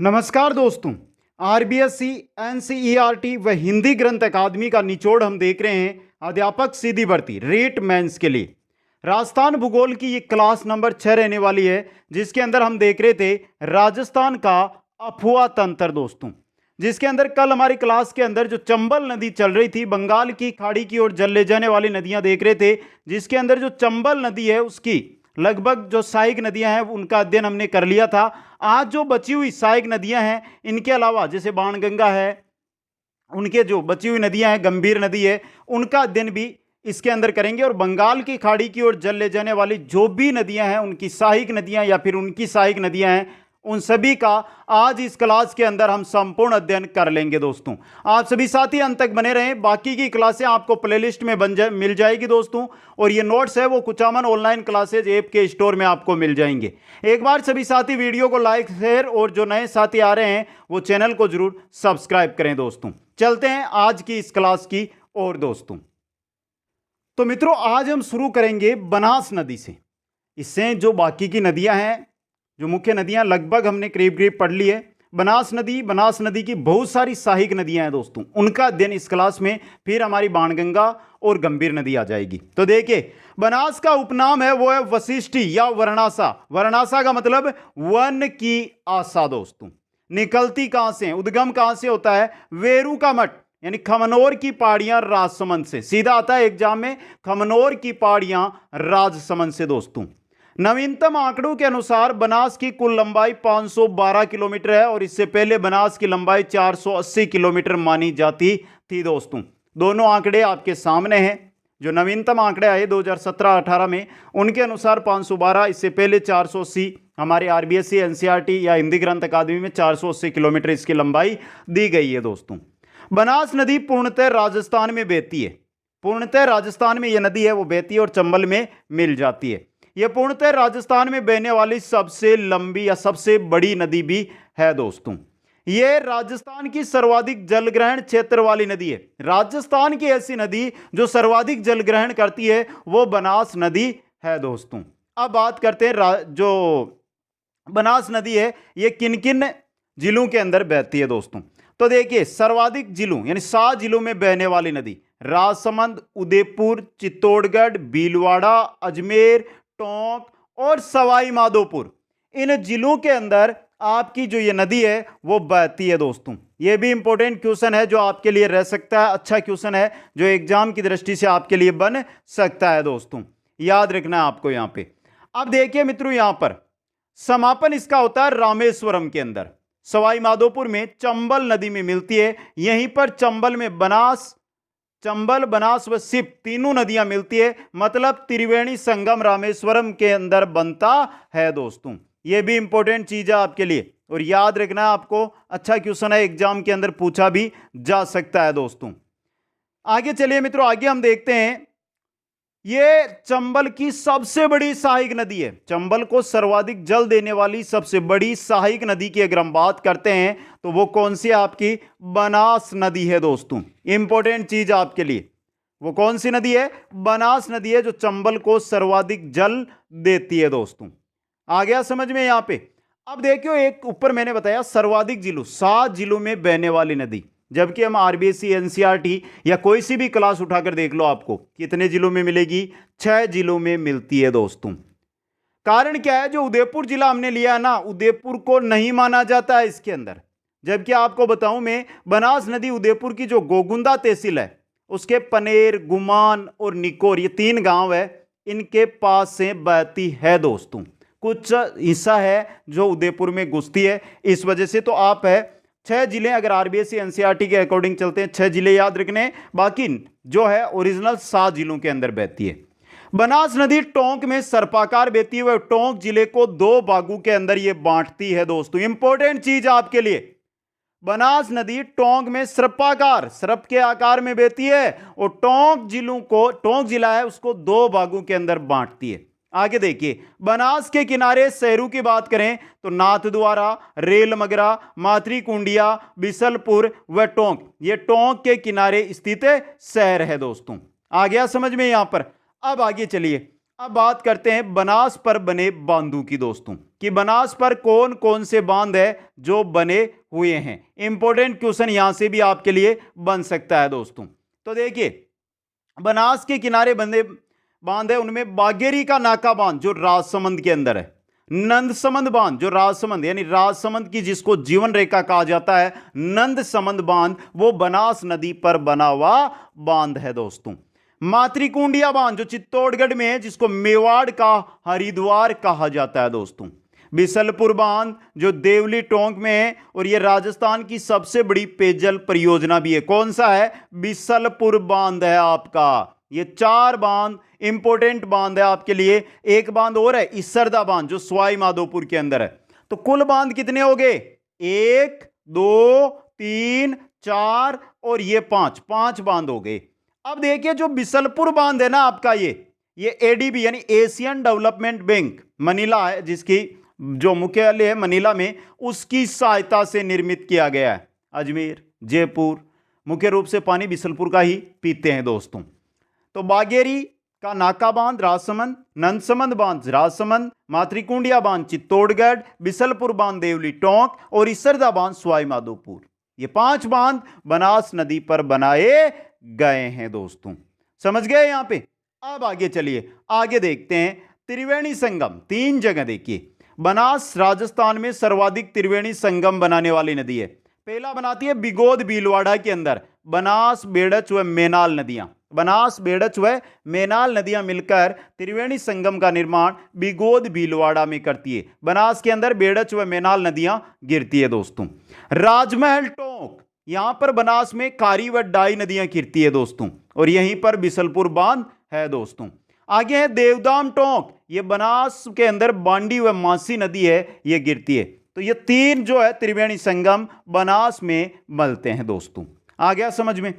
नमस्कार दोस्तों। RBSC, NCERT व हिंदी ग्रंथ अकादमी का निचोड़ हम देख रहे हैं। अध्यापक सीधी भर्ती रेट मेंस के लिए राजस्थान भूगोल की ये क्लास नंबर 6 रहने वाली है, जिसके अंदर हम देख रहे थे राजस्थान का अफवाह तंत्र दोस्तों। जिसके अंदर कल हमारी क्लास के अंदर जो चंबल नदी चल रही थी, बंगाल की खाड़ी की ओर जल ले जाने वाली नदियां देख रहे थे, जिसके अंदर जो चंबल नदी है उसकी लगभग जो सहायक नदियां हैं उनका अध्ययन हमने कर लिया था। आज जो बची हुई सहायक नदियां हैं, इनके अलावा जैसे बाणगंगा है, उनके जो बची हुई नदियां हैं, गंभीर नदी है, उनका अध्ययन भी इसके अंदर करेंगे। और बंगाल की खाड़ी की ओर जल ले जाने वाली जो भी नदियां हैं, उनकी सहायक नदियां या फिर उनकी सहायक नदियां हैं, उन सभी का आज इस क्लास के अंदर हम संपूर्ण अध्ययन कर लेंगे दोस्तों। आप सभी साथी अंत तक बने रहें। बाकी की क्लासें आपको प्लेलिस्ट में मिल जाएगी दोस्तों, और ये नोट्स है वो कुचामन ऑनलाइन क्लासेज ऐप के स्टोर में आपको मिल जाएंगे। एक बार सभी साथी वीडियो को लाइक, शेयर, और जो नए साथी आ रहे हैं वो चैनल को जरूर सब्सक्राइब करें दोस्तों। चलते हैं आज की इस क्लास की ओर दोस्तों। तो मित्रों, आज हम शुरू करेंगे बनास नदी से। इससे जो बाकी की नदियां हैं, जो मुख्य नदियां लगभग हमने करीब करीब पढ़ ली है। बनास नदी की बहुत सारी सहायक नदियां हैं दोस्तों, उनका अध्ययन इस क्लास में। फिर हमारी बाणगंगा और गंभीर नदी आ जाएगी। तो देखिए, बनास का उपनाम है वो है वशिष्ठी या वर्णासा। वर्णासा का मतलब वन की आशा दोस्तों। निकलती कहां से, उद्गम कहां से होता है? वेरू का मठ यानी खमनोर की पहाड़ियां राजसमंद से। सीधा आता है एग्जाम में, खमनोर की पहाड़ियां राजसमंद से दोस्तों। नवीनतम आंकड़ों के अनुसार बनास की कुल लंबाई 512 किलोमीटर है, और इससे पहले बनास की लंबाई 480 किलोमीटर मानी जाती थी दोस्तों। दोनों आंकड़े आपके सामने हैं। जो नवीनतम आंकड़े आए 2017-18 में, उनके अनुसार 512, इससे पहले 480। हमारे आरबीएससी, एनसीईआरटी या हिंदी ग्रंथ अकादमी में 480 किलोमीटर इसकी लंबाई दी गई है दोस्तों। बनास नदी पूर्णतः राजस्थान में बहती है। पूर्णतः राजस्थान में यह नदी है वो बहती है और चंबल में मिल जाती है। यह पूर्णतः राजस्थान में बहने वाली सबसे लंबी या सबसे बड़ी नदी भी है दोस्तों। यह राजस्थान की सर्वाधिक जलग्रहण क्षेत्र वाली नदी है। राजस्थान की ऐसी नदी जो सर्वाधिक जलग्रहण करती है वो बनास नदी है दोस्तों। अब बात करते हैं जो बनास नदी है ये किन किन जिलों के अंदर बहती है दोस्तों। तो देखिए, सर्वाधिक जिलों यानी 7 जिलों में बहने वाली नदी राजसमंद, उदयपुर, चित्तौड़गढ़, भीलवाड़ा, अजमेर, टोंक और सवाई माधोपुर, इन जिलों के अंदर आपकी जो ये नदी है वो बहती है दोस्तों। ये भी इंपॉर्टेंट क्वेश्चन है जो आपके लिए रह सकता है। अच्छा क्वेश्चन है जो एग्जाम की दृष्टि से आपके लिए बन सकता है दोस्तों, याद रखना है आपको यहां पे। अब देखिए मित्रों, यहां पर समापन इसका होता है रामेश्वरम के अंदर। सवाई माधोपुर में चंबल नदी में मिलती है। यहीं पर चंबल में चंबल, बनास व सिप तीनों नदियां मिलती है। मतलब त्रिवेणी संगम रामेश्वरम के अंदर बनता है दोस्तों। यह भी इंपॉर्टेंट चीज है आपके लिए, और याद रखना है आपको। अच्छा क्वेश्चन है, एग्जाम के अंदर पूछा भी जा सकता है दोस्तों। आगे चलिए मित्रों, आगे हम देखते हैं। यह चंबल की सबसे बड़ी सहायक नदी है। चंबल को सर्वाधिक जल देने वाली सबसे बड़ी सहायक नदी की अगर हम बात करते हैं तो वो कौन सी? आपकी बनास नदी है दोस्तों। इंपॉर्टेंट चीज आपके लिए, वो कौन सी नदी है? बनास नदी है, जो चंबल को सर्वाधिक जल देती है दोस्तों। आ गया समझ में यहां पे? अब देखियो, एक ऊपर मैंने बताया सर्वाधिक जिलों, 7 जिलों में बहने वाली नदी, जबकि हम आरबीएससी, एनसीईआरटी या कोई सी भी क्लास उठाकर देख लो, आपको कितने जिलों में मिलेगी? 6 जिलों में मिलती है दोस्तों। कारण क्या है? जो उदयपुर जिला हमने लिया ना, उदयपुर को नहीं माना जाता है इसके अंदर। जबकि आपको बताऊं मैं, बनास नदी उदयपुर की जो गोगुंदा तहसील है उसके पनेर, गुमान और निकोर, ये 3 गांव है, इनके पास से बहती है दोस्तों। कुछ हिस्सा है जो उदयपुर में घुसती है, इस वजह से तो आप है 6 जिले, अगर आरबीएससी एनसीईआरटी के अकॉर्डिंग चलते हैं 6 जिले याद रखने, बाकी जो है ओरिजिनल 7 जिलों के अंदर बहती है। बनास नदी टोंक में सर्पाकार बहती है। वह टोंक जिले को 2 भागों के अंदर ये बांटती है दोस्तों। इंपॉर्टेंट चीज आपके लिए, बनास नदी टोंक में सर्पाकार, सर्प के आकार में बहती है, और टोंक जिला है उसको 2 भागों के अंदर बांटती है। आगे देखिए, बनास के किनारे शहरों की बात करें तो नाथद्वारा, रेलमगरा, मातृकुंडिया, बिसलपुर व टोंक, ये टोंक के किनारे स्थित शहर है दोस्तों। आ गया समझ में यहां पर? अब आगे चलिए, अब बात करते हैं बनास पर बने बांधों की दोस्तों, कि बनास पर कौन कौन से बांध है जो बने हुए हैं। इंपॉर्टेंट क्वेश्चन यहां से भी आपके लिए बन सकता है दोस्तों। तो देखिए, बनास के किनारे बंदे बांध है, उनमें बागेरी का नाका बांध जो राजसमंद के अंदर है, नंदसमंद बांध जो राजसमंद यानी राजसमंद की जिसको जीवन रेखा कहा जाता है, नंदसमंद बांध वो बनास नदी पर बना हुआ बांध है दोस्तों। मातृकुंडिया बांध जो चित्तौड़गढ़ में है, जिसको मेवाड़ का हरिद्वार कहा जाता है दोस्तों। बिसलपुर बांध जो देवली टोंक में है और यह राजस्थान की सबसे बड़ी पेयजल परियोजना भी है। कौन सा है? बिसलपुर बांध है आपका। ये 4 बांध इंपोर्टेंट बांध है आपके लिए। एक बांध और है इसरदा बांध जो सवाई माधोपुर के अंदर है। तो कुल बांध कितने हो गए? 1 2 3 4 और ये 5 बांध हो गए। अब देखिए, जो बिसलपुर बांध है ना आपका, ये एडीबी यानी एशियन डेवलपमेंट बैंक मनीला है, जिसकी जो मुख्यालय है मनीला में, उसकी सहायता से निर्मित किया गया है। अजमेर, जयपुर मुख्य रूप से पानी बिसलपुर का ही पीते हैं दोस्तों। तो बागेरी का नाका बांध राजसमंद, नंदसमंद बांध राजसमंद, मातृकुंडिया बांध चित्तौड़गढ़, बिसलपुर बांध देवली टोंक और इसरदा बांध सवाई माधोपुर, ये 5 बांध बनास नदी पर बनाए गए हैं दोस्तों। समझ गए यहां पे? अब आगे चलिए, आगे देखते हैं त्रिवेणी संगम। 3 जगह देखिए, बनास राजस्थान में सर्वाधिक त्रिवेणी संगम बनाने वाली नदी है। पहला बनाती है बिगोद भीलवाड़ा के अंदर, बनास बेड़च व मेनाल नदियां। बनास बेड़च व मेनाल नदियां मिलकर त्रिवेणी संगम का निर्माण बिगोद भीलवाड़ा में करती है। बनास के अंदर बेड़च व मेनाल नदियां गिरती है दोस्तों। राजमहल टोंक, यहां पर बनास में कारी व डाई नदियां गिरती है दोस्तों, और यहीं पर बिसलपुर बांध है दोस्तों। आगे है देवदाम टोंक, ये बनास के अंदर बांडी व मासी नदी है, ये गिरती है। तो ये 3 जो है त्रिवेणी संगम बनास में मिलते हैं दोस्तों। आ गया समझ में?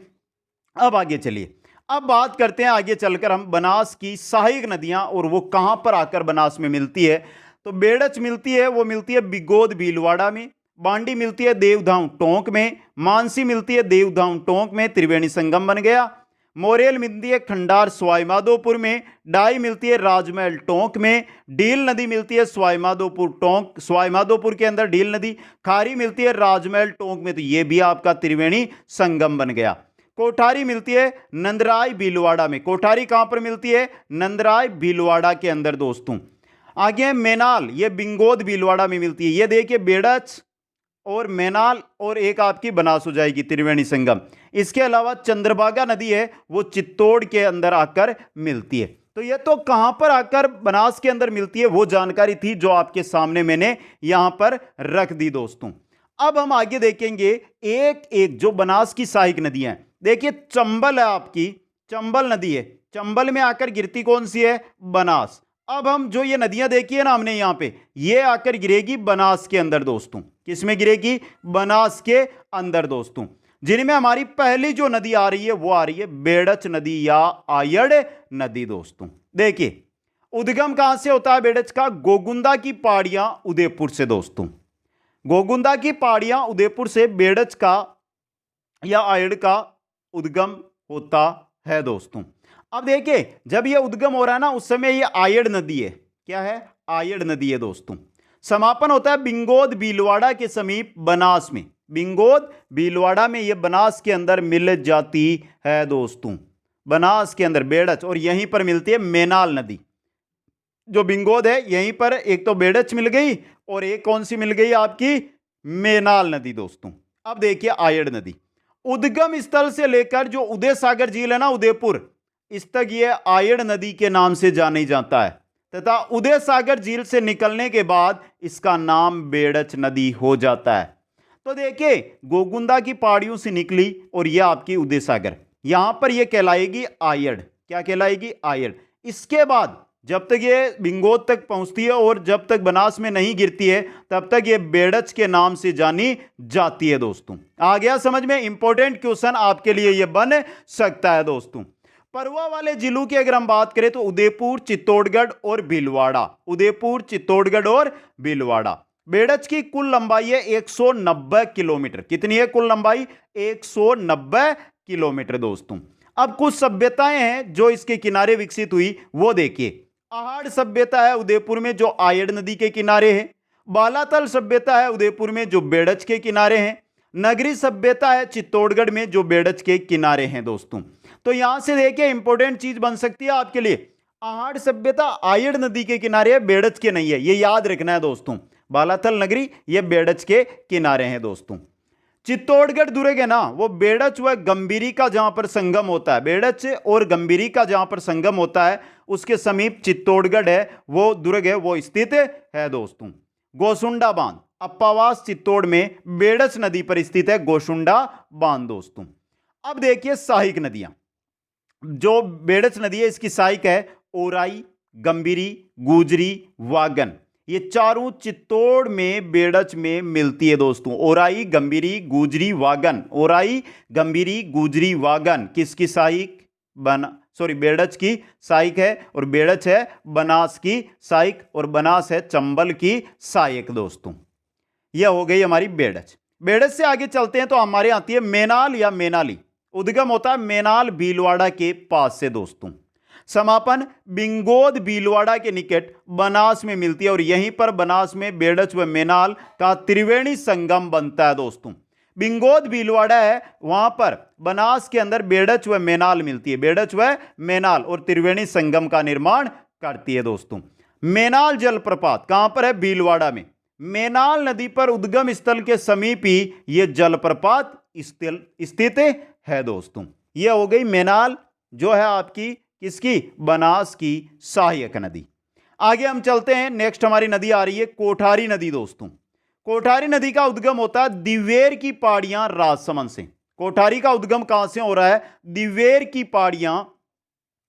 अब आगे चलिए, अब बात करते हैं आगे चलकर हम बनास की सहायक नदियां और वो कहां पर आकर बनास में मिलती है। तो बेड़च मिलती है, वो मिलती है बिगोद भीलवाड़ा में। बांडी मिलती है देवधाम टोंक में। मानसी मिलती है देवधाम टोंक में, त्रिवेणी संगम बन गया। मोरेल मिलती है खंडार सवाई माधोपुर में। डाई मिलती है राजमहल टोंक में। डील नदी मिलती है सवाई माधोपुर टोंक, सवाई माधोपुर के अंदर डील नदी। खारी मिलती है राजमहल टोंक में, तो ये भी आपका त्रिवेणी संगम बन गया। कोठारी मिलती है नंदराय भीलवाड़ा में। कोठारी कहां पर मिलती है? नंदराय भीलवाड़ा के अंदर दोस्तों। आगे मेनाल, ये बिंगोद भीलवाड़ा में मिलती है। ये देखिए बेड़च और मेनाल और एक आपकी बनास हो जाएगी त्रिवेणी संगम। इसके अलावा चंद्रभागा नदी है, वो चित्तौड़ के अंदर आकर मिलती है। तो ये तो कहां पर आकर बनास के अंदर मिलती है वो जानकारी थी जो आपके सामने मैंने यहां पर रख दी दोस्तों। अब हम आगे देखेंगे एक एक जो बनास की सहायक नदियां हैं। देखिए चंबल है आपकी, चंबल नदी है, चंबल में आकर गिरती कौन सी है? बनास। अब हम जो ये नदियां देखी है ना हमने यहां पे, ये आकर गिरेगी बनास के अंदर दोस्तों। किसमें गिरेगी? बनास के अंदर दोस्तों। जिनमें हमारी पहली जो नदी आ रही है वो आ रही है बेड़च नदी या आयड़ नदी दोस्तों। देखिए उद्गम कहां से होता है बेड़च का? गोगुंदा की पहाड़ियां उदयपुर से दोस्तों। गोगुंदा की पहाड़ियां उदयपुर से बेड़च का या आयड़ का उद्गम होता है दोस्तों। अब देखिए जब यह उद्गम हो रहा है ना, उस समय यह आयड़ नदी है। क्या है? आयड़ नदी है दोस्तों। समापन होता है बिंगोद भीलवाड़ा के समीप बनास में। बिंगोद भीलवाड़ा में यह बनास के अंदर मिल जाती है दोस्तों। बनास के अंदर बेड़च, और यहीं पर मिलती है मेनाल नदी। जो बिंगोद है यहीं पर एक तो बेड़च मिल गई और एक कौन सी मिल गई आपकी? मेनाल नदी दोस्तों। अब देखिए आयड़ नदी उद्गम स्थल से लेकर जो उदय सागर झील है ना उदयपुर, इस तक यह आयड़ नदी के नाम से जानी जाता है, तथा उदय सागर झील से निकलने के बाद इसका नाम बेड़च नदी हो जाता है। तो देखिए गोगुंदा की पहाड़ियों से निकली और यह आपकी उदय सागर, यहां पर यह कहलाएगी आयड़। क्या कहलाएगी? आयड़। इसके बाद जब तक ये बिंगोद तक पहुंचती है और जब तक बनास में नहीं गिरती है तब तक ये बेड़च के नाम से जानी जाती है दोस्तों। आ गया समझ में? इंपॉर्टेंट क्वेश्चन आपके लिए ये बन सकता है दोस्तों। परवा वाले जिलों की अगर हम बात करें तो उदयपुर, चित्तौड़गढ़ और भीलवाड़ा। उदयपुर, चित्तौड़गढ़ और भीलवाड़ा। बेड़च की कुल लंबाई है 190 किलोमीटर। कितनी है कुल लंबाई? 190 किलोमीटर दोस्तों। अब कुछ सभ्यताएं हैं जो इसके किनारे विकसित हुई, वो देखिए। आहड़ सभ्यता है उदयपुर में, जो आयड़ नदी के किनारे है। बालातल सभ्यता है उदयपुर में, जो बेड़च के किनारे है। नगरी सभ्यता है चित्तौड़गढ़ में, जो बेड़च के किनारे हैं दोस्तों। तो यहां से देखिए इंपॉर्टेंट चीज बन सकती है आपके लिए, आहड़ सभ्यता आयड़ नदी के किनारे है, बेड़च के नहीं है, ये याद रखना है दोस्तों। बालातल नगरी ये बेड़च के किनारे हैं दोस्तों। चित्तौड़गढ़ दुर्ग है ना, वो बेड़च व गंभीरी का जहां पर संगम होता है, बेड़च और गंभीरी का जहां पर संगम होता है उसके समीप चित्तौड़गढ़ है, वो दुर्ग है, वो स्थित है दोस्तों। गोसुंडा बांध अप्पावास चित्तौड़ में बेड़च नदी पर स्थित है गोसुंडा बांध दोस्तों। अब देखिए सहायक नदियां, जो बेड़च नदी है इसकी सहायक है ओराई, गंभीरी, गुजरी, वागन। ये चारों चित्तौड़ में बेड़च में मिलती है दोस्तों। ओराई, गंभीरी, गुजरी, वागन। ओराई, गंभीरी, गुजरी, वागन किसकी सहायक? बेड़च की सहायक है, और बेड़च है बनास की सहायक, और बनास है चंबल की सहायक दोस्तों। यह हो गई हमारी बेड़च। बेड़च से आगे चलते हैं तो हमारे आती है मेनाल या मेनाली। उद्गम होता है मेनाल भीलवाड़ा के पास से दोस्तों। समापन बिंगोद भीलवाड़ा के निकट बनास में मिलती है, और यहीं पर बनास में बेड़च व मेनाल का त्रिवेणी संगम बनता है दोस्तों। बिंगोद भीलवाड़ा है, वहां पर बनास के अंदर बेड़च व मेनाल मिलती है, बेड़च व मेनाल, और त्रिवेणी संगम का निर्माण करती है दोस्तों। मेनाल जलप्रपात कहां पर है? भीलवाड़ा में। मेनाल नदी पर उद्गम स्थल के समीप ही यह जलप्रपात स्थित है दोस्तों। यह हो गई मेनाल, जो है आपकी किसकी? बनास की सहायक नदी। आगे हम चलते हैं, नेक्स्ट हमारी नदी आ रही है कोठारी नदी दोस्तों। कोठारी नदी का उद्गम होता है दिवेर की पहाड़ियां राजसमंद से। कोठारी का उद्गम कहां से हो रहा है? दिवेर की पहाड़ियां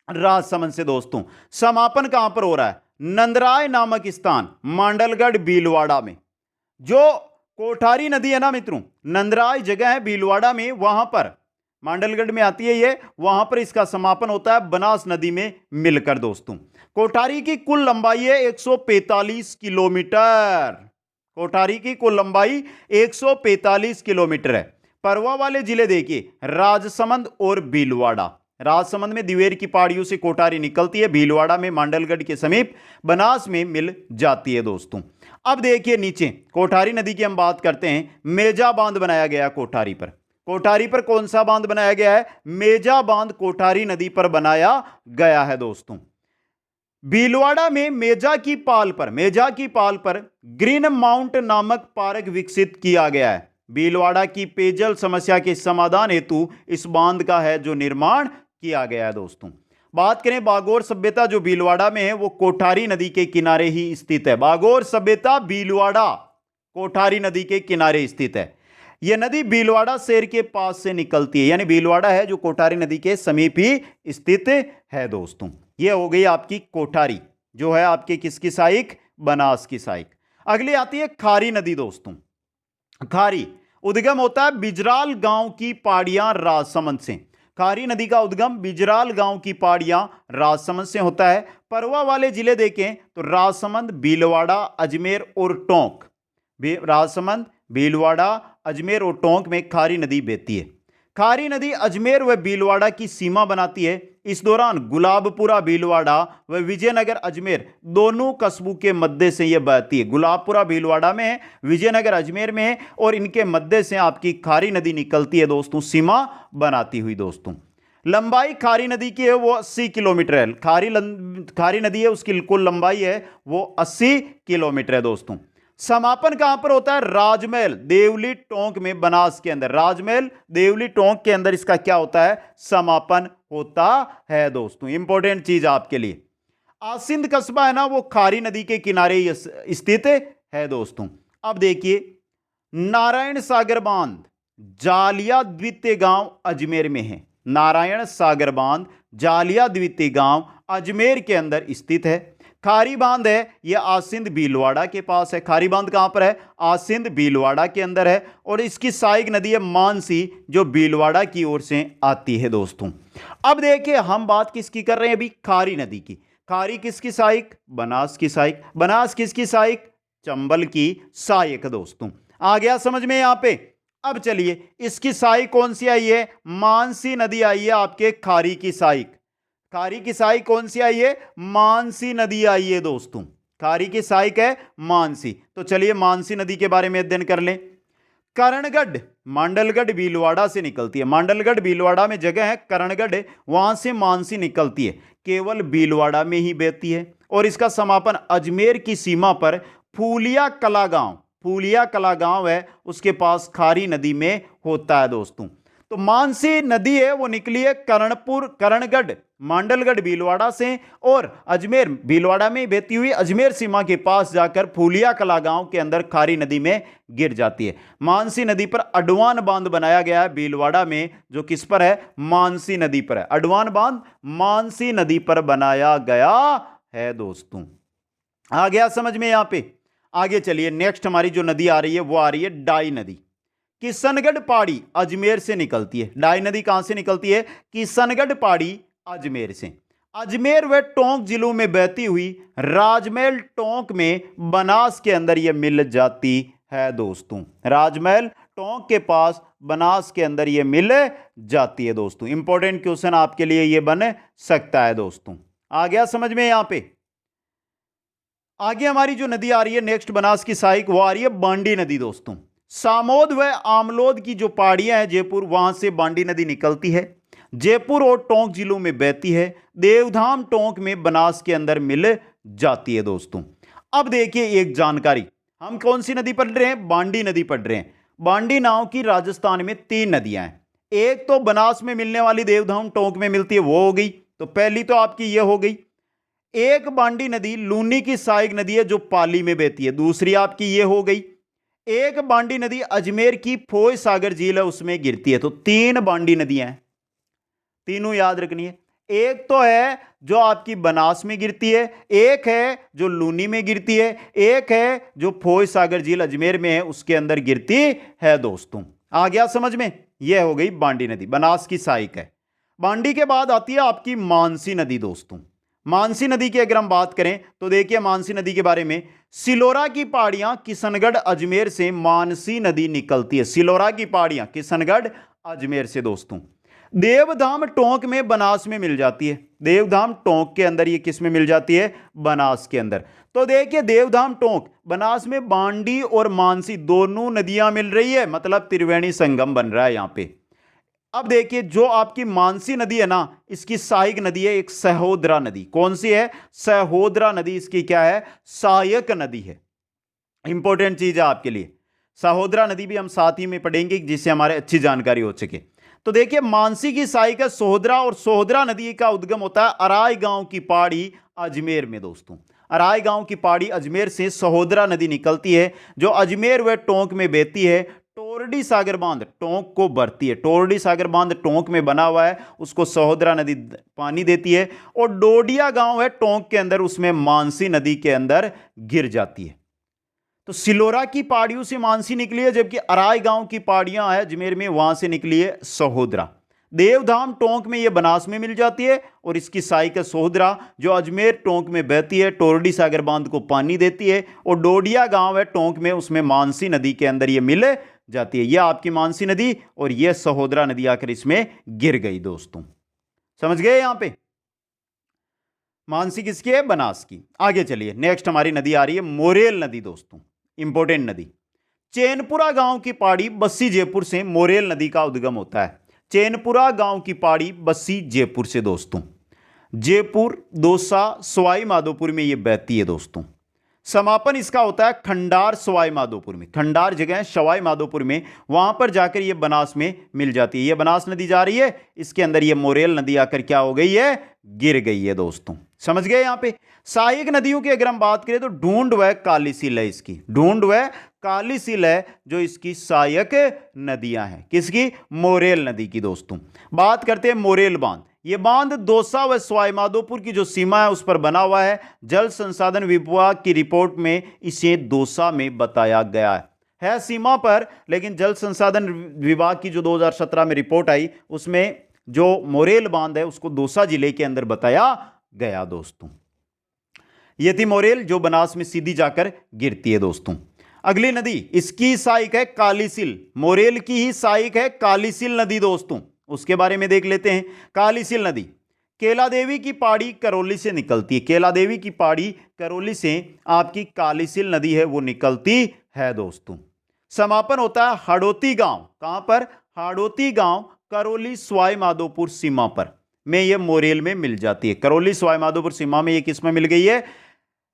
राजसमंद से दोस्तों। समापन कहां पर हो रहा है? नंदराय नामक स्थान मांडलगढ़ भीलवाड़ा में। जो कोठारी नदी है ना मित्रों, नंदराय जगह है भीलवाड़ा में, वहां पर मांडलगढ़ में आती है ये, वहां पर इसका समापन होता है बनास नदी में मिलकर दोस्तों। कोठारी की कुल लंबाई है 145 किलोमीटर। कोठारी की कुल लंबाई 145 किलोमीटर है। परवा वाले जिले देखिए राजसमंद और भीलवाड़ा। राजसमंद में दिवेर की पहाड़ियों से कोठारी निकलती है, भीलवाड़ा में मांडलगढ़ के समीप बनास में मिल जाती है दोस्तों। अब देखिए नीचे कोठारी नदी की हम बात करते हैं। मेजा बांध बनाया गया कोठारी पर। कोठारी पर कौन सा बांध बनाया गया है? मेजा बांध कोठारी नदी पर बनाया गया है दोस्तों। भीलवाड़ा में मेजा की पाल पर ग्रीन माउंट नामक पार्क विकसित किया गया है। भीलवाड़ा की पेयजल समस्या के समाधान हेतु इस बांध का है जो निर्माण किया गया है दोस्तों। बात करें बागोर सभ्यता जो भीलवाड़ा में है, वो कोठारी नदी के किनारे ही स्थित है। बागोर सभ्यता भीलवाड़ा कोठारी नदी के किनारे स्थित है। यह नदी भीलवाड़ा शहर के पास से निकलती है, यानी भीलवाड़ा है जो कोठारी नदी के समीप ही स्थित है दोस्तों। यह हो गई आपकी कोठारी, जो है आपके किसकी सहायक? बनास की सहायक। अगली आती है खारी नदी दोस्तों। खारी उद्गम होता है बिजराल गांव की पहाड़ियां राजसमंद से। खारी नदी का उद्गम बिजराल गांव की पहाड़ियां राजसमंद से होता है। परवा वाले जिले देखें तो राजसमंद, भीलवाड़ा, अजमेर और टोंक। राजसमंद, भीलवाड़ा, अजमेर और टोंक में खारी नदी बहती है। खारी नदी अजमेर व भीलवाड़ा की सीमा बनाती है। इस दौरान गुलाबपुरा भीलवाड़ा व विजयनगर अजमेर दोनों कस्बों के मध्य से यह बहती है। गुलाबपुरा भीलवाड़ा में है, विजयनगर अजमेर में है, और इनके मध्य से आपकी खारी नदी निकलती है दोस्तों, सीमा बनाती हुई दोस्तों। लंबाई खारी नदी की है वो 80 किलोमीटर है। खारी नदी है उसकी कुल लंबाई है वो 80 किलोमीटर है दोस्तों। समापन कहां पर होता है? राजमहल देवली टोंक में, बनास के अंदर। राजमहल देवली टोंक के अंदर इसका क्या होता है? समापन होता है दोस्तों। इंपॉर्टेंट चीज आपके लिए, आसिंद कस्बा है ना, वो खारी नदी के किनारे स्थित है दोस्तों। अब देखिए नारायण सागर बांध जालिया द्वितीय गांव अजमेर में है। नारायण सागर बांध जालिया द्वितीय गांव अजमेर के अंदर स्थित है। खारी बांध है यह आसिंद भीलवाड़ा के पास है। खारी बांध कहां पर है? आसिंद भीलवाड़ा के अंदर है, और इसकी सहायक नदी है मानसी जो भीलवाड़ा की ओर से आती है दोस्तों। अब देखिए हम बात किसकी कर रहे हैं अभी? खारी नदी की। खारी किसकी सहायक? बनास की सहायक। बनास किसकी सहायक? चंबल की सहायक दोस्तों। आ गया समझ में यहां पे? अब चलिए इसकी सहायक कौन सी आई है? मानसी नदी आई है आपके खारी की सहायक। खारी की सहायक कौन सी आई है? मानसी नदी आई है दोस्तों। खारी की सहायक है मानसी। तो चलिए मानसी नदी के बारे में अध्ययन कर लें। करणगढ़ मांडलगढ़ भीलवाड़ा से निकलती है। मांडलगढ़ भीलवाड़ा में जगह है करणगढ़, वहां से मानसी निकलती है, केवल भीलवाड़ा में ही बहती है। और इसका समापन अजमेर की सीमा पर फूलिया कला गांव है, उसके पास खारी नदी में होता है दोस्तों। तो मानसी नदी है वो निकली है करणगढ़ मांडलगढ़ भीलवाड़ा से, और अजमेर भीलवाड़ा में बहती हुई अजमेर सीमा के पास जाकर फूलिया कला गांव के अंदर खारी नदी में गिर जाती है। मानसी नदी पर अडवान बांध बनाया गया है भीलवाड़ा में, जो किस पर है? मानसी नदी पर है। अडवान बांध मानसी नदी पर बनाया गया है दोस्तों। आ गया समझ में? यहां पे आगे चलिए, नेक्स्ट हमारी जो नदी आ रही है वो आ रही है डाई नदी। किशनगढ़ पहाड़ी अजमेर से निकलती है। डाई नदी कहां से निकलती है? किशनगढ़ पहाड़ी अजमेर से। अजमेर व टोंक जिलों में बहती हुई राजमहल टोंक में बनास के अंदर यह मिल जाती है दोस्तों। राजमहल टोंक के पास बनास के अंदर यह मिल जाती है दोस्तों। इंपॉर्टेंट क्वेश्चन आपके लिए यह बन सकता है दोस्तों। आ गया समझ में? यहां पे आगे हमारी जो नदी आ रही है नेक्स्ट बनास की सहायक, वो आ रही है बांडी नदी दोस्तों। सामोद व आमलोद की जो पहाड़ियां हैं जयपुर, वहां से बांडी नदी निकलती है, जयपुर और टोंक जिलों में बहती है, देवधाम टोंक में बनास के अंदर मिल जाती है दोस्तों। अब देखिए एक जानकारी, हम कौन सी नदी पढ़ रहे हैं? बांडी नदी पढ़ रहे हैं। बांडी नाम की राजस्थान में 3 नदियां हैं। एक तो बनास में मिलने वाली देवधाम टोंक में मिलती है, वो हो गई, तो पहली तो आपकी ये हो गई। एक बांडी नदी लूनी की सहायक नदी है जो पाली में बहती है, दूसरी आपकी ये हो गई। एक बांडी नदी अजमेर की फोय सागर झील है उसमें गिरती है। तो 3 बांडी नदियां हैं, तीनों याद रखनी है। एक तो है जो आपकी बनास में गिरती है, एक है जो लूनी में गिरती है, एक है जो फोय सागर झील अजमेर में है उसके अंदर गिरती है दोस्तों। आ गया समझ में? यह हो गई बांडी नदी, बनास की सहायक है। बांडी के बाद आती है आपकी मानसी नदी दोस्तों। मानसी नदी की अगर हम बात करें तो देखिए मानसी नदी के बारे में, सिलोरा की पहाड़ियां किशनगढ़ अजमेर से मानसी नदी निकलती है। सिलोरा की पहाड़ियां किशनगढ़ अजमेर से दोस्तों। देवधाम टोंक में बनास में मिल जाती है। देवधाम टोंक के अंदर ये किस में मिल जाती है? बनास के अंदर। तो देखिए देवधाम टोंक बनास में बांडी और मानसी दोनों नदियां मिल रही है, मतलब त्रिवेणी संगम बन रहा है यहां पे। अब देखिए जो आपकी मानसी नदी है ना, इसकी सहायक नदी है एक सहोदरा नदी। कौन सी है? सहोदरा नदी इसकी क्या है? सहायक नदी है। इंपॉर्टेंट चीज है आपके लिए। सहोदरा नदी भी हम साथ ही में पढ़ेंगे जिससे हमारे अच्छी जानकारी हो सके। तो देखिए मानसी की सहायक है सोहदरा, और सोहदरा नदी का उद्गम होता है अराय गांव की पहाड़ी अजमेर में दोस्तों। अराय गांव की पहाड़ी अजमेर से सहोदरा नदी निकलती है जो अजमेर व टोंक में बहती है। टोरडी सागर बांध टोंक को भरती है। टोरडी सागर बांध टोंक में बना हुआ है, उसको सहोदरा नदी पानी देती है। और डोडिया गांव है टोंक के अंदर, उसमें मानसी नदी के अंदर गिर जाती है। तो सिलोरा की पहाड़ियों से मानसी निकली है, जबकि अराय गांव की पहाड़ियां है अजमेर में, वहां से निकली है सहोदरा। देवधाम टोंक में यह बनास में मिल जाती है, और इसकी सहायक है सोहदरा जो अजमेर टोंक में बहती है, टोरडी सागर बांध को पानी देती है। और डोडिया गांव है टोंक में, उसमें मानसी नदी के अंदर यह मिल जाती है। यह आपकी मानसी नदी और यह सहोदरा नदी आकर इसमें गिर गई दोस्तों। समझ गए? यहां पे मानसी किसकी है? बनास की। आगे चलिए नेक्स्ट हमारी नदी आ रही है मोरेल नदी दोस्तों। इंपॉर्टेंट नदी। चैनपुरा गांव की पहाड़ी बस्सी जयपुर से मोरेल नदी का उद्गम होता है। चैनपुरा गांव की पहाड़ी बस्सी जयपुर से दोस्तों। जयपुर, दौसा, सवाई माधोपुर में यह बहती है दोस्तों। समापन इसका होता है खंडार सवाई माधोपुर में। खंडार जगह है सवाई माधोपुर में, वहां पर जाकर यह बनास में मिल जाती है। यह बनास नदी जा रही है, इसके अंदर यह मोरेल नदी आकर क्या हो गई है? गिर गई है दोस्तों। समझ गए? यहां पे सहायक नदियों की अगर हम बात करें तो ढूंढ व कालीसील है इसकी। ढूंढ व कालीसील है जो इसकी सहायक नदियां हैं। किसकी? मोरेल नदी की दोस्तों। बात करते हैं मोरेल बांध। यह बांध दौसा व सवाई माधोपुर की जो सीमा है उस पर बना हुआ है। जल संसाधन विभाग की रिपोर्ट में इसे दौसा में बताया गया है सीमा पर, लेकिन जल संसाधन विभाग की जो 2017 में रिपोर्ट आई उसमें जो मोरेल बांध है उसको दौसा जिले के अंदर बताया गया दोस्तों। यह थी मोरेल जो बनास में सीधी जाकर गिरती है दोस्तों। अगली नदी, इसकी सहायक है कालीसील। मोरेल की ही सहायक है कालीसील नदी दोस्तों। उसके बारे में देख लेते हैं। कालीसील नदी केला देवी की पहाड़ी करौली से निकलती है, केला देवी की पहाड़ी करौली से आपकी कालीसिल नदी है वो निकलती है दोस्तों। समापन होता है हाड़ौती गांव, कहां पर? हाड़ौती गांव करौली सवाई माधोपुर सीमा पर में ये मोरेल में मिल जाती है। करौली सवाई माधोपुर सीमा में ये किस में मिल गई है?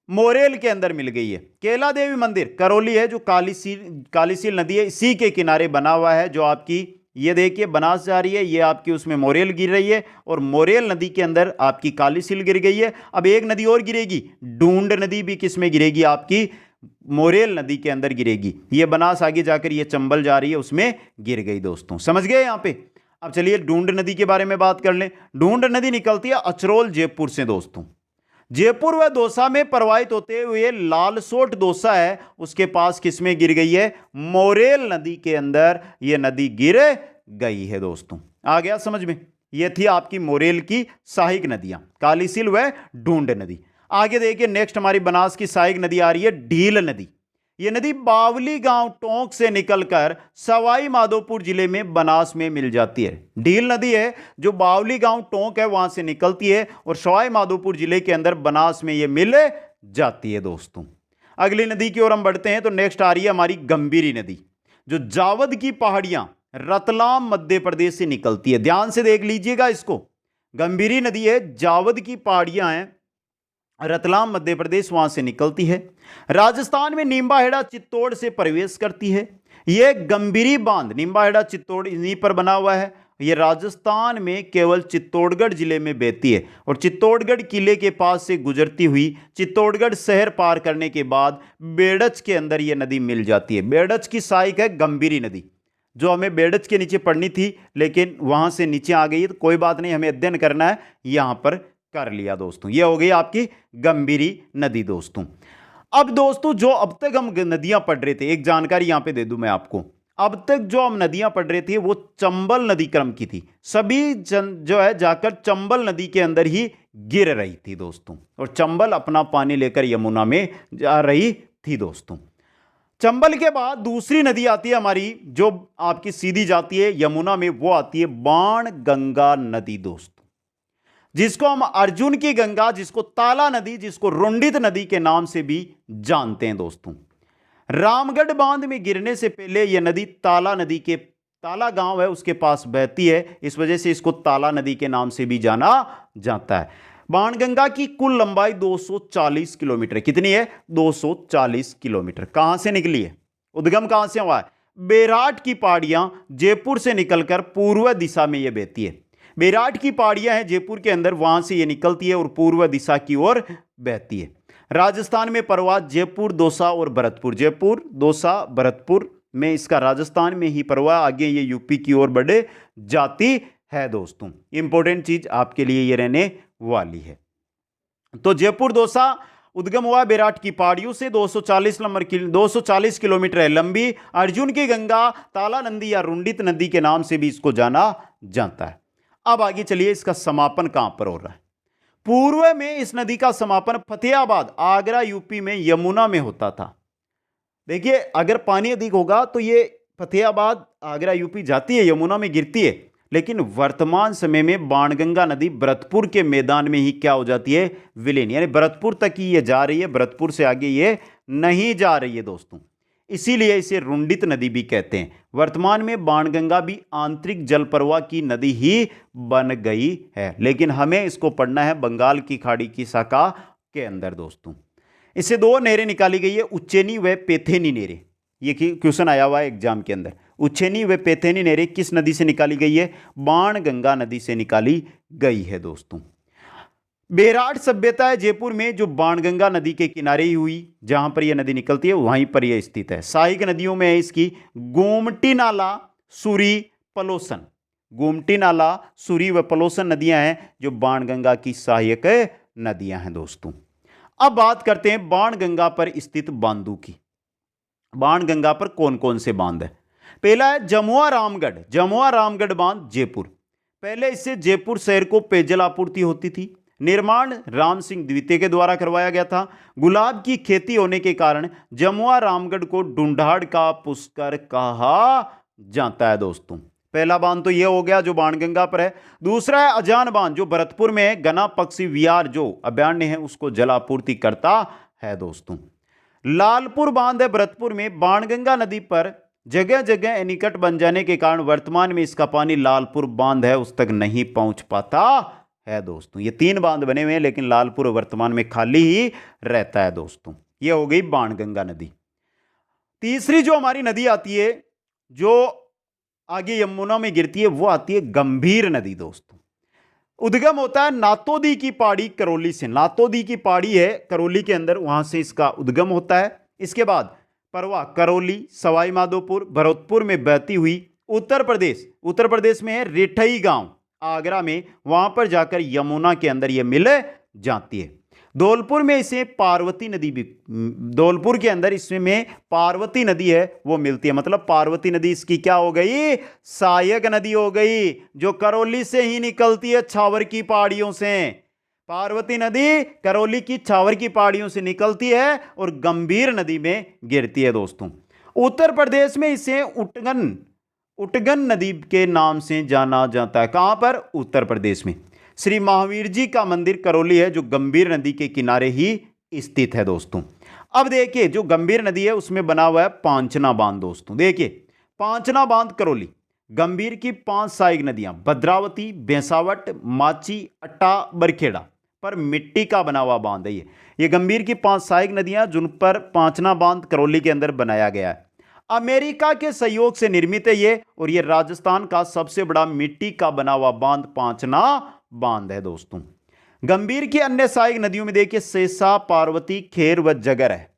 मोरेल के अंदर मिल गई है। केला देवी मंदिर करौली है जो कालीसील नदी है इसी के किनारे बना हुआ है, जो आपकी ये देखिए बनास जा रही है, ये आपकी उसमें मोरेल गिर रही है और मोरेल नदी के अंदर आपकी कालीसील गिर गई है। अब एक नदी और गिरेगी, डूंड नदी भी किस में गिरेगी? आपकी मोरेल नदी के अंदर गिरेगी। ये बनास आगे जाकर ये चंबल जा रही है उसमें गिर गई दोस्तों, समझ गए यहां पे। अब चलिए डूंड नदी के बारे में बात कर लें। डूंड नदी निकलती है अचरोल जयपुर से दोस्तों। जयपुर व दौसा में प्रवाहित होते हुए लालसोट दौसा है उसके पास किसमें गिर गई है? मोरेल नदी के अंदर ये नदी गिर गई है दोस्तों। आ गया समझ में? ये थी आपकी मोरेल की सहायक नदियां, कालीसिल व ढूंढ नदी। आगे देखिए नेक्स्ट हमारी बनास की सहायक नदी आ रही है ढील नदी। ये नदी बावली गांव टोंक से निकलकर सवाई माधोपुर जिले में बनास में मिल जाती है। ढील नदी है जो बावली गांव टोंक है वहां से निकलती है और सवाई माधोपुर जिले के अंदर बनास में ये मिल जाती है दोस्तों। अगली नदी की ओर हम बढ़ते हैं तो नेक्स्ट आ रही है हमारी गंभीरी नदी, जो जावद की पहाड़ियां रतलाम मध्य प्रदेश से निकलती है। ध्यान से देख लीजिएगा इसको, गंभीरी नदी है, जावद की पहाड़ियां हैं, रतलाम मध्य प्रदेश वहां से निकलती है। राजस्थान में नींबाहेड़ा चित्तौड़ से प्रवेश करती है। यह गंभीरी बांध नींबाहेड़ा चित्तौड़ इन्हीं पर बना हुआ है। यह राजस्थान में केवल चित्तौड़गढ़ जिले में बहती है और चित्तौड़गढ़ किले के पास से गुजरती हुई चित्तौड़गढ़ शहर पार करने के बाद बेड़च के अंदर यह नदी मिल जाती है। बेड़च की सहायक है गंभीरी नदी, जो हमें बेड़च के नीचे पढ़नी थी लेकिन वहां से नीचे आ गई, तो कोई बात नहीं, हमें अध्ययन करना है, यहां पर कर लिया दोस्तों। यह हो गई आपकी गंभीरी नदी दोस्तों। अब दोस्तों जो अब तक हम नदियां पढ़ रहे थे, एक जानकारी यहां पे दे दूं मैं आपको, अब तक जो हम नदियां पढ़ रहे थे वो चंबल नदी क्रम की थी। सभी जो है जाकर चंबल नदी के अंदर ही गिर रही थी दोस्तों, और चंबल अपना पानी लेकर यमुना में जा रही थी दोस्तों। चंबल के बाद दूसरी नदी आती है हमारी जो आपकी सीधी जाती है यमुना में, वो आती है बाण गंगा नदी दोस्तों, जिसको हम अर्जुन की गंगा, जिसको ताला नदी, जिसको रुंडित नदी के नाम से भी जानते हैं दोस्तों। रामगढ़ बांध में गिरने से पहले यह नदी ताला नदी के, ताला गांव है उसके पास बहती है, इस वजह से इसको ताला नदी के नाम से भी जाना जाता है। बाणगंगा की कुल लंबाई 240 किलोमीटर, कितनी है? 240 किलोमीटर। कहां से निकली है? उद्गम कहां से हुआ है? बेराट की पहाड़ियां जयपुर से निकलकर पूर्व दिशा में यह बहती है। बेराट की पहाड़ियां हैं जयपुर के अंदर, वहां से ये निकलती है और पूर्व दिशा की ओर बहती है। राजस्थान में प्रवाह जयपुर, दौसा और भरतपुर, जयपुर, दौसा, भरतपुर में इसका राजस्थान में ही प्रवाह, आगे ये यूपी की ओर बढ़ जाती है दोस्तों। इंपॉर्टेंट चीज आपके लिए ये रहने वाली है। तो जयपुर दौसा उद्गम हुआ बेराट की पहाड़ियों से, 240 किलोमीटर है लंबी। अर्जुन की गंगा, ताला नदी या रुंडित नदी के नाम से भी इसको जाना जाता है। अब आगे चलिए, इसका समापन कहां पर हो रहा है? पूर्व में इस नदी का समापन फतेहाबाद, आगरा, यूपी में यमुना में होता था। देखिए अगर पानी अधिक होगा तो ये फतेहाबाद, आगरा, यूपी जाती है, यमुना में गिरती है, लेकिन वर्तमान समय में बाणगंगा नदी भरतपुर के मैदान में ही क्या हो जाती है? विलीन, यानी भरतपुर तक ही ये जा रही है, भरतपुर से आगे ये नहीं जा रही है दोस्तों, इसीलिए इसे रुंडित नदी भी कहते हैं। वर्तमान में बाणगंगा भी आंतरिक जल प्रवाह की नदी ही बन गई है, लेकिन हमें इसको पढ़ना है बंगाल की खाड़ी की शाखा के अंदर दोस्तों। इससे दो नहरें निकाली गई है, उच्चैनी व पैथेनी नहरें। ये क्वेश्चन आया हुआ है एग्जाम के अंदर। उच्चैनी व पैथेनी नहरें किस नदी से निकाली गई है? बाणगंगा नदी से निकाली गई है दोस्तों। बेराट सभ्यता है जयपुर में, जो बाणगंगा नदी के किनारे ही हुई, जहां पर यह नदी निकलती है वहीं पर यह स्थित है। सहायक नदियों में है इसकी गोमती नाला, सुरी, पलोसन। गोमती नाला, सुरी व पलोसन नदियां हैं जो बाणगंगा की सहायक नदियां हैं दोस्तों। अब बात करते हैं बाणगंगा पर स्थित बांधों की। बाणगंगा पर कौन कौन से बांध है? पहला है जमुआ रामगढ़, जमुआ रामगढ़ बांध जयपुर। पहले इससे जयपुर शहर को पेयजल आपूर्ति होती थी। निर्माण राम सिंह द्वितीय के द्वारा करवाया गया था। गुलाब की खेती होने के कारण जमुआ रामगढ़ को ढूंढाड़ का पुष्कर कहा जाता है दोस्तों। पहला बांध तो ये हो गया जो बाणगंगा पर है। दूसरा है अजान बांध जो भरतपुर में है, गना पक्षी विहार जो अभयारण्य है उसको जलापूर्ति करता है दोस्तों। लालपुर बांध है भरतपुर में, बाणगंगा नदी पर जगह जगह एनीकट बन जाने के कारण वर्तमान में इसका पानी लालपुर बांध है उस तक नहीं पहुंच पाता है दोस्तों। ये 3 बांध बने हुए हैं लेकिन लालपुर वर्तमान में खाली ही रहता है दोस्तों। ये हो गई बाणगंगा नदी। तीसरी जो हमारी नदी आती है जो आगे यमुना में गिरती है वो आती है गंभीर नदी दोस्तों। उद्गम होता है नातोदी की पहाड़ी करौली से, नातोदी की पहाड़ी है करौली के अंदर, वहां से इसका उद्गम होता है। इसके बाद परवा, करौली, सवाई माधोपुर, भरतपुर में बहती हुई उत्तर प्रदेश में है रेठई गांव आगरा में, वहां पर जाकर यमुना के अंदर यह मिल जाती है। धौलपुर में इसे पार्वती नदी भी, धौलपुर के अंदर इसमें पार्वती नदी है वो मिलती है, मतलब पार्वती नदी इसकी क्या हो गई, सहायक नदी हो गई, जो करौली से ही निकलती है छावर की पहाड़ियों से। पार्वती नदी करौली की छावर की पहाड़ियों से निकलती है और गंभीर नदी में गिरती है दोस्तों। उत्तर प्रदेश में इसे उटगन नदी के नाम से जाना जाता है। कहां पर, उत्तर प्रदेश में। श्री महावीर जी का मंदिर करौली है जो गंभीर नदी के किनारे ही स्थित है दोस्तों। अब देखिए जो गंभीर नदी है उसमें बना हुआ है पांचना बांध दोस्तों। देखिए पांचना बांध करौली, गंभीर की 5 सहायक नदियां भद्रावती, बेसावट, माची, अट्टा, बरखेड़ा पर मिट्टी का बना हुआ बांध है। ये गंभीर की 5 सहायक नदियां जिन पर पांचना बांध करौली के अंदर बनाया गया है। अमेरिका के सहयोग से निर्मित है ये, और ये राजस्थान का सबसे बड़ा मिट्टी का बना हुआ बांध पांचना बांध है दोस्तों। गंभीर की अन्य सहायक नदियों में देखिए सेसा, पार्वती, खेर व जगर है।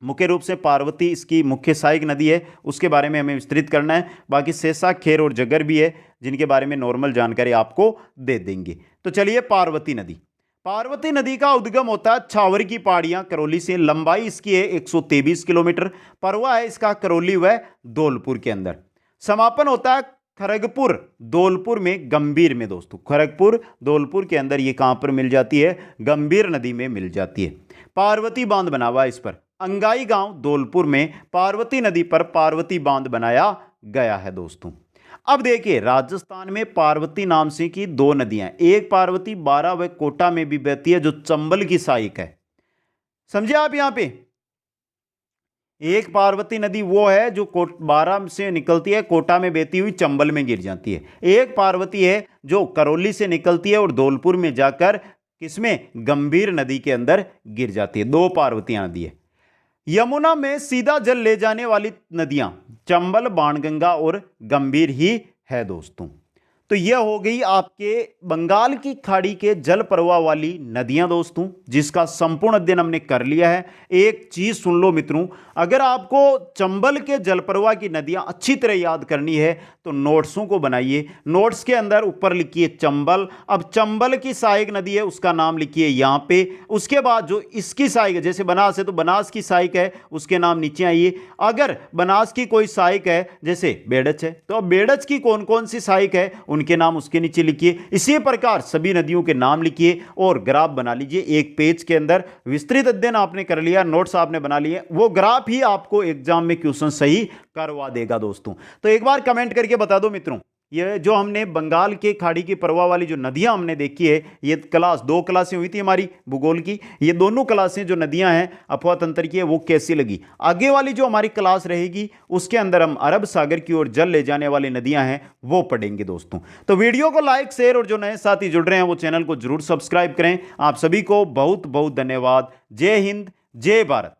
मुख्य रूप से पार्वती इसकी मुख्य सहायक नदी है, उसके बारे में हमें विस्तृत करना है। बाकी सेसा, खेर और जगर भी है जिनके बारे में नॉर्मल जानकारी आपको दे देंगे। तो चलिए पार्वती नदी, पार्वती नदी का उद्गम होता है छावर की पहाड़ियां करौली से, लंबाई इसकी है 123 किलोमीटर, परवा है इसका करौली व धौलपुर के अंदर। समापन होता है खड़गपुर धौलपुर में, गंभीर में दोस्तों। खड़गपुर धौलपुर के अंदर ये कहां पर मिल जाती है, गंभीर नदी में मिल जाती है। पार्वती बांध बना हुआ इस पर, अंगाई गांव धौलपुर में पार्वती नदी पर पार्वती बांध बनाया गया है दोस्तों। अब देखिए राजस्थान में पार्वती नाम से की 2 नदियां, एक पार्वती बारा व कोटा में भी बहती है जो चंबल की सहायक है। समझे आप यहां पे, एक पार्वती नदी वो है जो बारा से निकलती है, कोटा में बहती हुई चंबल में गिर जाती है। एक पार्वती है जो करौली से निकलती है और धौलपुर में जाकर किसमें, गंभीर नदी के अंदर गिर जाती है। 2 पार्वतियां नदी है। यमुना में सीधा जल ले जाने वाली नदियां चंबल, बाणगंगा और गंभीर ही है दोस्तों। तो यह हो गई आपके बंगाल की खाड़ी के जल प्रवाह वाली नदियां दोस्तों, जिसका संपूर्ण अध्ययन हमने कर लिया है। एक चीज सुन लो मित्रों, अगर आपको चंबल के जल प्रवाह की नदियां अच्छी तरह याद करनी है तो नोट्सों को बनाइए। नोट्स के अंदर ऊपर लिखिए चंबल, अब चंबल की सहायक नदी है उसका नाम लिखिए यहां पे। उसके बाद जो इसकी सहायक है, जैसे बनास है तो बनास की सहायक है उसके नाम नीचे आइए। अगर बनास की कोई सहायक है जैसे बेड़च है तो अब बेड़च की कौन कौन सी सहायक है उनके नाम उसके नीचे लिखिए। इसी प्रकार सभी नदियों के नाम लिखिए और ग्राफ बना लीजिए। एक पेज के अंदर विस्तृत अध्ययन आपने कर लिया, नोट्स आपने बना लिए, वो ग्राफ ही आपको एग्जाम में क्वेश्चन सही करवा देगा दोस्तों। तो एक बार कमेंट करके बता दो मित्रों, ये जो हमने बंगाल के खाड़ी की प्रवाह वाली जो नदियां हमने देखी है, ये क्लास 2 क्लासें हुई थी हमारी भूगोल की, ये दोनों क्लासें जो नदियां हैं अफवाह तंत्र की है वो कैसी लगी। आगे वाली जो हमारी क्लास रहेगी उसके अंदर हम अरब सागर की ओर जल ले जाने वाली नदियां हैं वो पढ़ेंगे दोस्तों। तो वीडियो को लाइक, शेयर और जो नए साथी जुड़ रहे हैं वो चैनल को जरूर सब्सक्राइब करें। आप सभी को बहुत बहुत धन्यवाद। जय हिंद, जय भारत।